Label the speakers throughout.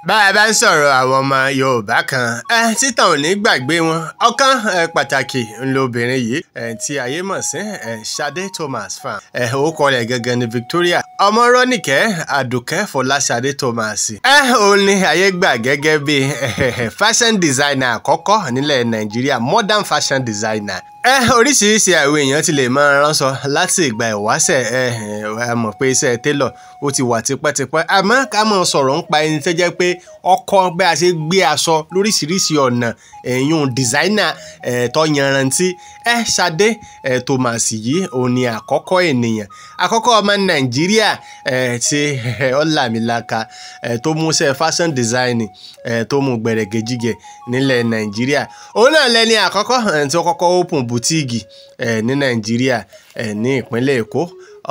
Speaker 1: bá a bá ń sọ̀rọ̀ àwọn ọmọ Yorùbá kan títàn ò ní gbàgbé wọn ọ̀kan pàtàkì ńlọbìnrin yìí tí ayé mọ̀ sí Sade Thomas Fahm orúkọ rẹ̀ gangan ni Victoria Ọmọrọ́nìkẹ́ Àdùkẹ́ Fọláṣadé Thomas òun ni ayé gbà gẹ́gẹ́ bí fashion designer àkọ́kọ́ nílẹ̀ Nàìjíríà modern fashion designer. Oríṣiríṣi àwọn èèyàn ti lè máa ránṣọ láti ìgbà ìwáṣẹ̀ ẹ mọ̀ pé iṣẹ́ télọ̀ ó ti wà tipẹ́tipẹ́ àmọ́ ká mọ̀ sọ̀rọ̀ ń pa ẹni tó jẹ́ pé ọkọ bí a ṣe gbé aṣọ lóríṣiríṣi ọ̀nà ẹ̀yún designer tó yanrantí Sade Thomas yìí òun ni àkọ́kọ́ ènìyàn àkọ́kọ́ ọmọ Nàìjíríà tí ó làmìlaka tó múṣẹ́ fashion design tó mú gbẹ̀rẹ̀gẹ̀jigẹ̀ nílẹ̀ Nàìjíríà òun náà lẹ́ni àkọ́kọ́ tí ó kọ́kọ́ open boutique ní Nàìjíríà ní ìpínlẹ̀ Èkó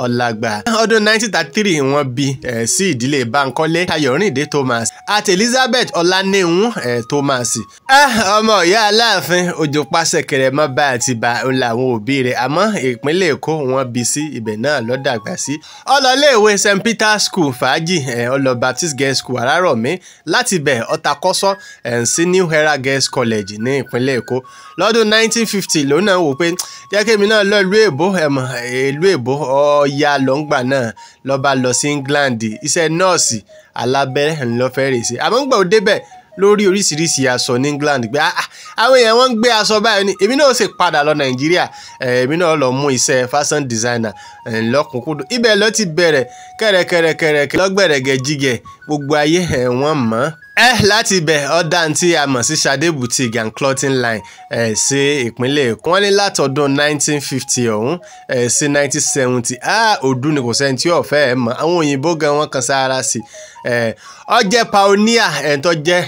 Speaker 1: ọ̀làgbà ọdún 1933 wọ́n bí sí ìdílé Bankole Ayọ̀rìndé Thomas àti Elizabeth Ọláníhun Thomas ọmọ Ọ̀yọ́ Aláàfin òjò pàṣẹkẹrẹ mọ́ bá àti bá làwọn òbí rẹ̀ àmọ́ ìpínlẹ̀ Èkó wọ́n bí sí ibẹ̀ náà ló dàgbà sí ọlọ́léèwé St Peter's School Fàájì ọlọ́ Baptist Girls School Arárọ̀mí láti bẹ̀ ọ̀tàkọ́sọ́ sí New Era Girls College ní ìpínlẹ̀ Èkó lọ́dún 1950 lòun náà wò pé jẹ́ kí èmi náà lọ ìlú èbó ìlú èbó ọ̀ya lọ́ngbà náà ló bá lọ sí England iṣẹ́ nọ́ọ̀sì alábẹ́rẹ́ ńlọ fẹ́ rè sí àmọ́ ńgbà ó débẹ̀ lórí oríṣiríṣi aṣọ ní England pé àwọn èèyàn wọ́n ń gbé aṣọ báyìí ni èmi náà sì padà lọ Nàìjíríà èmi náà lọ mú iṣẹ́ fashion designer lọ́kùnkúndùn ibẹ̀ ló ti bẹ̀rẹ̀ kẹ̀rẹ̀kẹ̀rẹ̀kẹ̀rẹ̀ lọ́gbẹ̀rẹ̀gẹ̀jigẹ̀ gbogbo ayé wọ́n mọ̀ láti ibẹ̀ ọ̀dà tí a mọ̀ sí Sade boutique and clothing line sí ìpínlẹ̀ Èkó wọ́n ní látọdún 1950 ọ̀hún sí 1970 ọdún ni kò sẹ́ni tí ó fẹ́ mọ̀ àwọn òyìnbó gan wọn kan sára sí ó jẹ́ pioneer tó jẹ́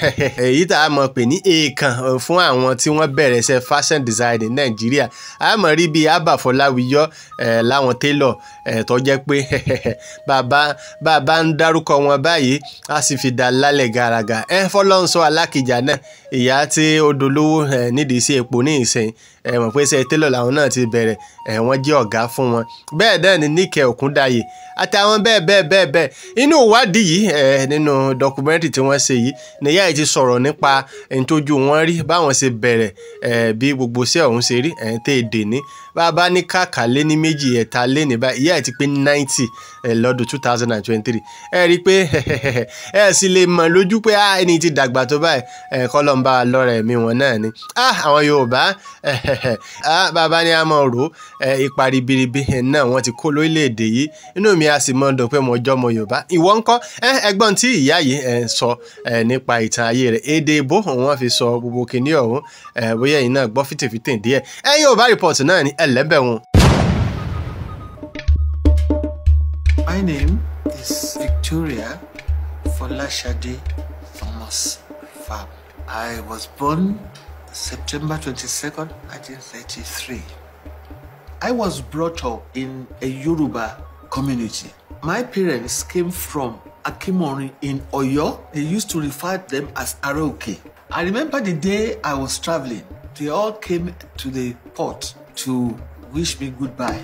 Speaker 1: èyí tá a mọ̀ pé ní èèkàn fún àwọn tí wọ́n bẹ̀rẹ̀ iṣẹ́ fashion design ní Nàìjíríà a mọ̀ rí bíi Abba Fọláwíyọ láwọn tailor tó jẹ́ pé bàbá ń dárúkọ wọn báyìí a sì fi dá lálẹ́ gàràgà fọlọ́nsọ Alákìjà náà ìyá tí ó dolówó nídìí sí epo ní ìsìn mọ̀ pé iṣẹ́ tailor làwọn náà ti bẹ̀rẹ̀ wọ́n jẹ́ ọ̀gá fún wọn bẹ́ẹ̀ náà ni Níkẹ́ Òkúndayè àtàwọn bẹ́ẹ̀ inú ìwádìí yìí nínú dọkumẹ́ntì tí wọ́n ṣe yìí nìyá yìí ti sọ̀rọ̀ nípa ìtọ́jú wọn rí báwọn ṣe bẹ̀rẹ̀ bí gbogbo iṣẹ́ ọ̀hún ṣe rí tẹ́ èdè ní bàbá ní kàkà lé ní méjì ẹ̀ta lé ní báyìí ìyá yìí ti pé 90 lọ́dún 2023 rí pé sì lè mọ̀ lójú pé ẹni tí dàgbà tó báyìí kọ́lọ́mbà lọ́rẹ̀ mi wọn náà ni àwọn Yorùbá bàbá ní a mọ̀ rò ipa ribiribi náà wọ́n ti kó lórílẹ̀‐èdè yìí inú mi a sì mọ̀ dùn pé mo jọ́ ọmọ Yorùbá ìwọ ńkọ́ ẹgbọ́n tí ìyá yìí sọ nípa ìtàn ayé rẹ̀ èdè ìbò wọ́n fi sọ gbogbo kìíní ọ̀hún bóyá ẹ̀yin náà gbọ́ fìtìfìtì díẹ̀ Yorubareports náà ní ẹlẹ́bẹ̀ wọn.
Speaker 2: My name is Victoria Fọláṣadé Thomas Fahm. I was born September 22nd, 1933. I was brought up in a Yoruba community. My parents came from Akinmorin in Oyo. They used to refer to them as Aroke. I remember the day I was traveling. They all came to the port to wish me goodbye.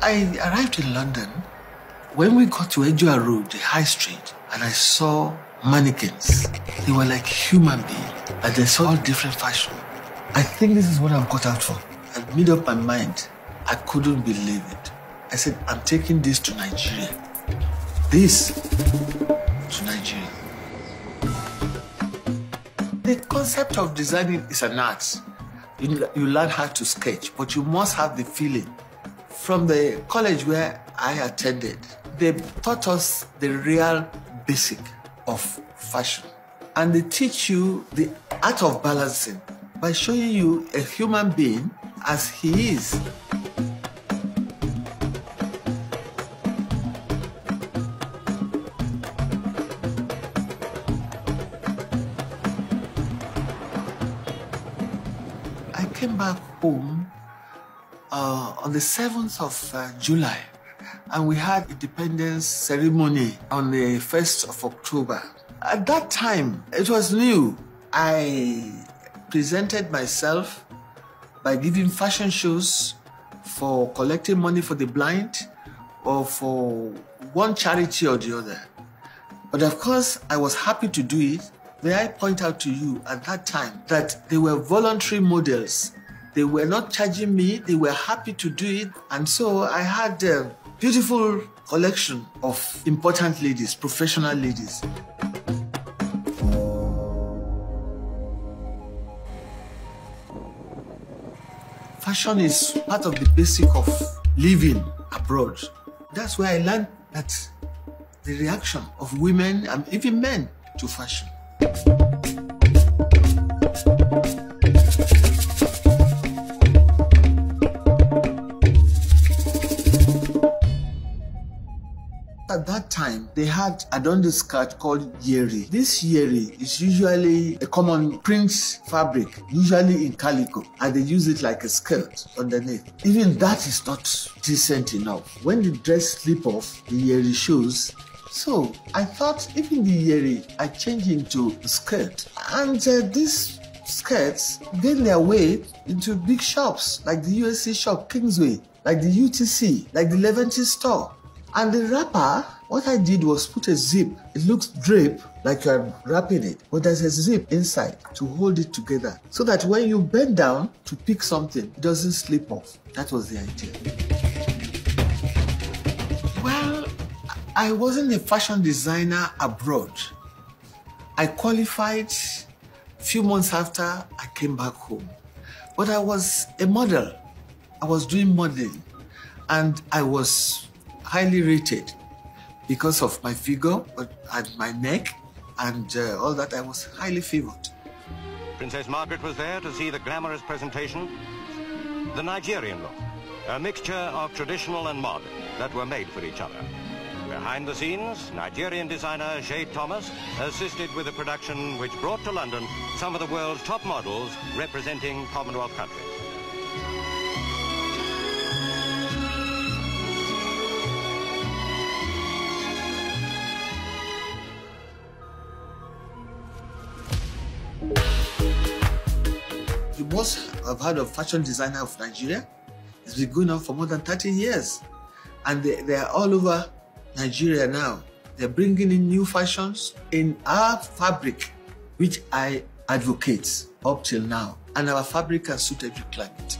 Speaker 2: I arrived in London. When we got to Ejua Road, the high street, and I saw mannequins. They were like human beings, and they saw all different fashion. I think this is what I'm cut out for. I made up my mind. I couldn't believe it. I said, I'm taking this to Nigeria. This to Nigeria. The concept of designing is an art. You learn how to sketch, but you must have the feeling. From the college where I attended, they taught us the real basic of fashion. And they teach you the art of balancing by showing you a human being as he is. I came back home on the 7th of July, and we had independence ceremony on the 1st of October. At that time, it was new. I presented myself by giving fashion shows for collecting money for the blind or for one charity or the other. But of course, I was happy to do it. May I point out to you at that time that they were voluntary models. They were not charging me, they were happy to do it. And so I had a beautiful collection of important ladies, professional ladies. Fashion is part of the basic of living abroad. That's where I learned that the reaction of women and even men to fashion. At that time, they had a dundee skirt called yeri. This yeri is usually a common print fabric, usually in calico, and they use it like a skirt underneath. Even that is not decent enough. When the dress slip off, the yeri shows. So I thought even the yeri, I changed into a skirt. And these skirts gained their way into big shops like the USC shop, Kingsway, like the UTC, like the Levante store. And the wrapper, what I did was put a zip. It looks draped like you're wrapping it, but there's a zip inside to hold it together so that when you bend down to pick something, it doesn't slip off. That was the idea. Well, I wasn't a fashion designer abroad. I qualified a few months after I came back home. But I was a model. I was doing modeling, and I was highly rated because of my figure and my neck and all that. I was highly favored.
Speaker 3: Princess Margaret was there to see the glamorous presentation, the Nigerian look, a mixture of traditional and modern that were made for each other. Behind the scenes, Nigerian designer Sade Thomas assisted with a production which brought to London some of the world's top models representing Commonwealth countries.
Speaker 2: You must have heard of Fashion Designer of Nigeria. It's been going on for more than 30 years. And they are all over Nigeria now. They're bringing in new fashions in our fabric, which I advocate up till now. And our fabric can suit every climate.